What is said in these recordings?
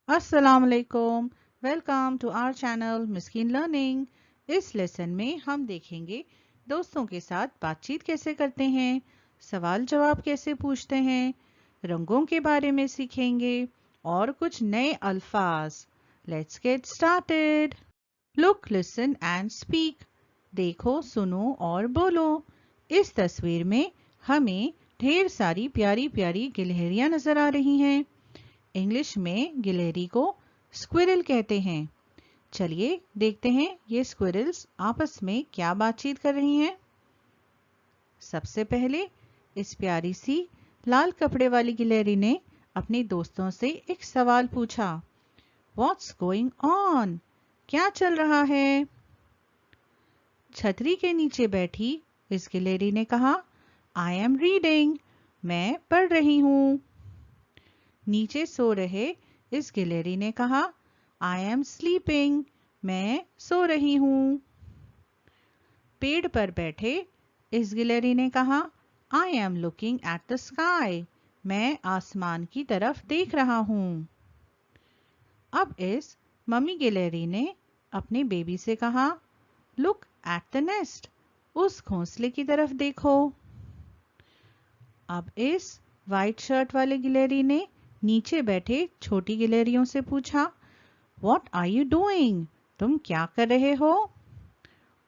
अस्सलाम वालेकुम। Welcome to our channel Miskeen learning. इस लेसन में हम देखेंगे दोस्तों के साथ बातचीत कैसे करते हैं, सवाल जवाब कैसे पूछते हैं, रंगों के बारे में सीखेंगे और कुछ नए अल्फाज। Let's get started. Look, listen and speak. देखो, सुनो और बोलो। इस तस्वीर में हमें ढेर सारी प्यारी प्यारी गिलहरियां नजर आ रही हैं। इंग्लिश में गिलहरी को स्क्विरल कहते हैं। चलिए देखते हैं ये स्क्विरल्स आपस में क्या बातचीत कर रही हैं। सबसे पहले इस प्यारी सी लाल कपड़े वाली गिलहरी ने अपने दोस्तों से एक सवाल पूछा। What's going on? क्या चल रहा है? छतरी के नीचे बैठी इस गिलहरी ने कहा, I am reading. मैं पढ़ रही हूँ। नीचे सो रहे इस गिलहरी ने कहा, I am sleeping. मैं सो रही हूँ। पेड़ पर बैठे इस गिलहरी ने कहा, I am looking at the sky. मैं आसमान की तरफ देख रहा हूँ। अब इस मम्मी गिलहरी ने अपने बेबी से कहा, Look at the nest. उस घोंसले की तरफ देखो। अब इस वाइट शर्ट वाले गिलहरी ने नीचे बैठे छोटी गिलहरियों से पूछा, What are you doing? तुम क्या कर रहे हो?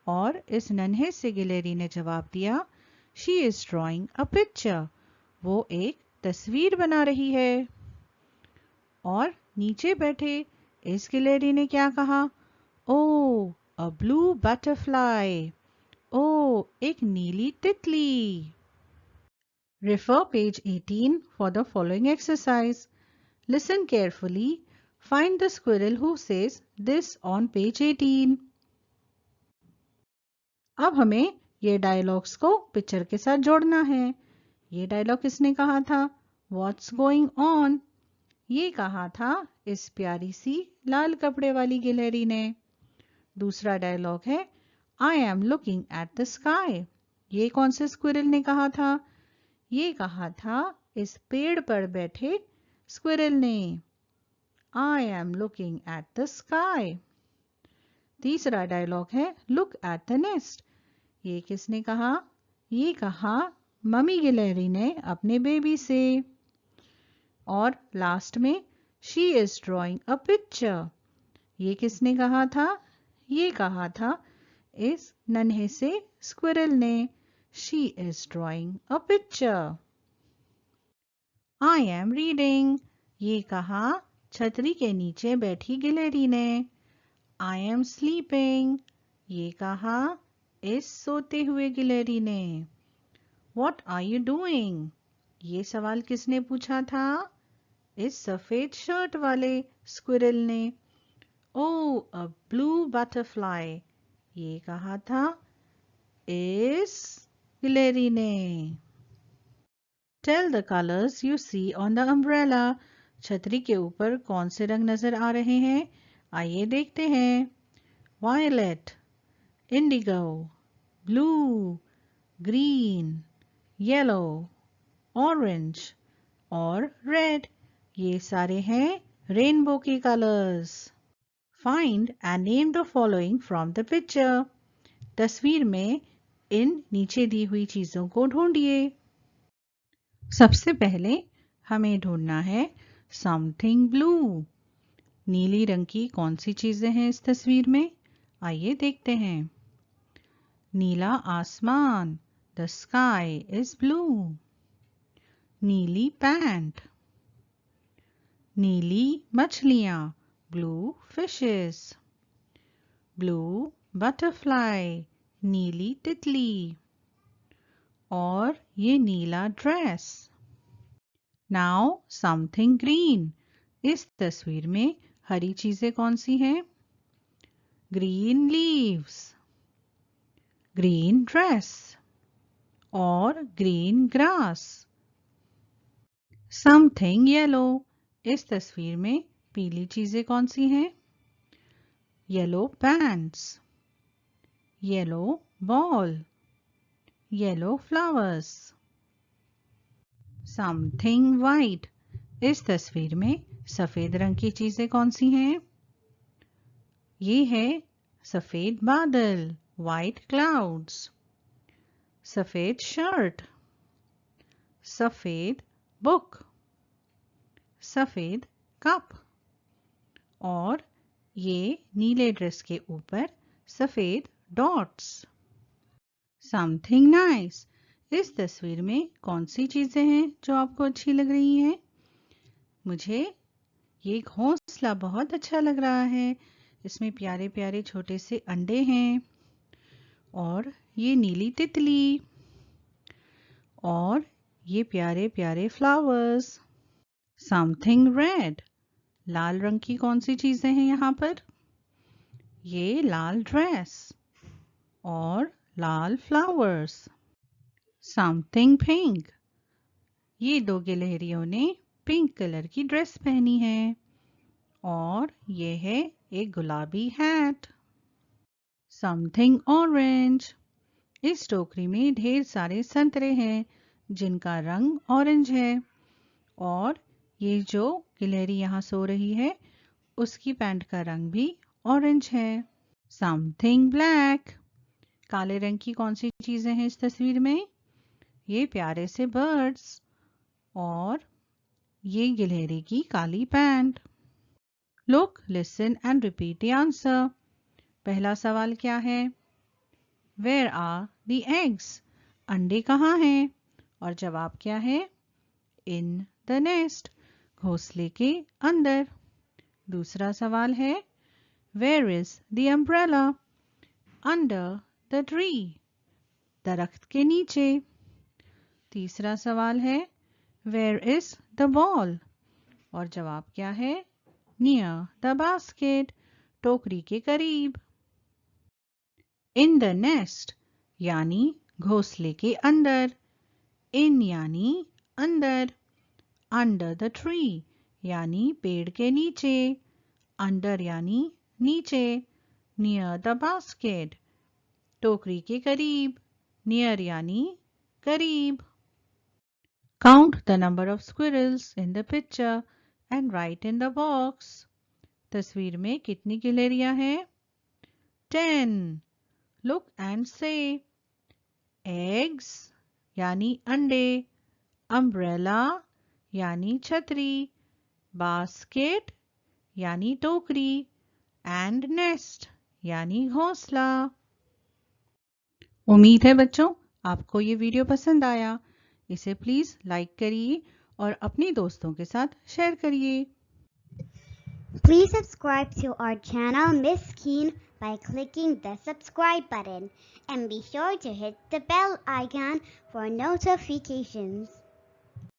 और इस नन्हे से गिलहरी ने जवाब दिया, She is drawing a picture. वो एक तस्वीर बना रही है। और नीचे बैठे इस गिलहरी ने क्या कहा, Oh, a blue butterfly. Oh, एक नीली तितली। Refer page 18 for the following exercise. Listen carefully. Find the squirrel who says this on page 18. अब हमें ये डायलॉग्स को पिक्चर के साथ जोड़ना है। ये डायलॉग किसने कहा था? What's going on? ये कहा था इस प्यारी सी लाल कपड़े वाली गिलहरी ने। दूसरा डायलॉग है I am looking at the sky. ये कौन से स्क्विरल ने कहा था? ये कहा था इस पेड़ पर बैठे स्क्विरल ने। I am looking at the sky. तीसरा डायलॉग है Look at the nest. ये किसने कहा? ये कहा मम्मी गिलहरी ने अपने बेबी से। और लास्ट में She is drawing a picture. ये किसने कहा था? ये कहा था इस नन्हे से स्क्विरल ने। She is drawing a picture. I am reading. ये कहा छतरी के नीचे बैठी गिलहरी ने। I am sleeping. ये कहा इस सोते हुए गिलहरी ने। What are you doing? ये सवाल किसने पूछा था? इस सफेद शर्ट वाले स्क्विरल ने। Oh, a blue butterfly. ये कहा था इस गिलहरी ने। Tell the colors you see on the umbrella. छतरी के ऊपर कौन से रंग नजर आ रहे हैं? आइए देखते हैं। Violet, indigo, blue, green, yellow, orange और red। ये सारे हैं रेनबो के colours. Find and name the following from the picture. तस्वीर में इन नीचे दी हुई चीजों को ढूंढिए। सबसे पहले हमें ढूंढना है समथिंग ब्लू। नीली रंग की कौन सी चीजें हैं इस तस्वीर में? आइए देखते हैं। नीला आसमान, द स्काई इज ब्लू। नीली पैंट। नीली मछलियां, ब्लू फिशेस। ब्लू बटरफ्लाई, नीली तितली। और ये नीला ड्रेस। Now something green. इस तस्वीर में हरी चीजें कौन सी हैं? ग्रीन लीव्स, ग्रीन ड्रेस और ग्रीन ग्रास। Something yellow. इस तस्वीर में पीली चीजें कौन सी हैं? Yellow pants, yellow ball, yellow flowers. Something white. इस तस्वीर में सफेद रंग की चीजें कौन सी हैं? ये है सफेद बादल, व्हाइट क्लाउड्स। सफेद शर्ट, सफेद बुक, सफेद कप और ये नीले ड्रेस के ऊपर सफेद डॉट्स। Something nice. इस तस्वीर में कौन सी चीजें हैं जो आपको अच्छी लग रही हैं? मुझे ये घोंसला बहुत अच्छा लग रहा है। इसमें प्यारे प्यारे छोटे से अंडे हैं और ये नीली तितली और ये प्यारे प्यारे फ्लावर्स। Something red. लाल रंग की कौन सी चीजें हैं यहाँ पर? ये लाल ड्रेस और लाल फ्लावर्स। Something pink. ये दो गिलहरियों ने पिंक कलर की ड्रेस पहनी है और ये है एक गुलाबी हैट। Something orange. इस टोकरी में ढेर सारे संतरे हैं जिनका रंग ऑरेंज है और ये जो गिलहरी यहाँ सो रही है उसकी पैंट का रंग भी ऑरेंज है। Something black. काले रंग की कौन सी चीजें हैं इस तस्वीर में? ये प्यारे से बर्ड्स और ये गिलहरी की काली pant. Look, listen and repeat the answer. पहला सवाल क्या है? Where are the eggs? अंडे कहाँ हैं? और जवाब क्या है? In the nest. घोंसले के अंदर। दूसरा सवाल है Where is the umbrella? Under the tree. दरख्त के नीचे। तीसरा सवाल है Where is the ball? और जवाब क्या है? Near the basket. टोकरी के करीब। In the nest यानी घोंसले के अंदर। In यानी अंदर। Under the tree यानी पेड़ के नीचे। Under यानी नीचे। Near the basket टोकरी के करीब। Near यानी करीब। Count the number of squirrels in the picture and write in the box. तस्वीर में कितनी गिलहरियां हैं? 10. Look and say eggs यानी अंडे, umbrella यानी छतरी, basket यानी टोकरी and nest यानी घोंसला। उम्मीद है बच्चों आपको ये वीडियो पसंद आया। इसे प्लीज लाइक करिए और अपने दोस्तों के साथ शेयर करिए। Please subscribe to our channel Miss Keen by clicking the subscribe button and be sure to hit the bell icon for notifications.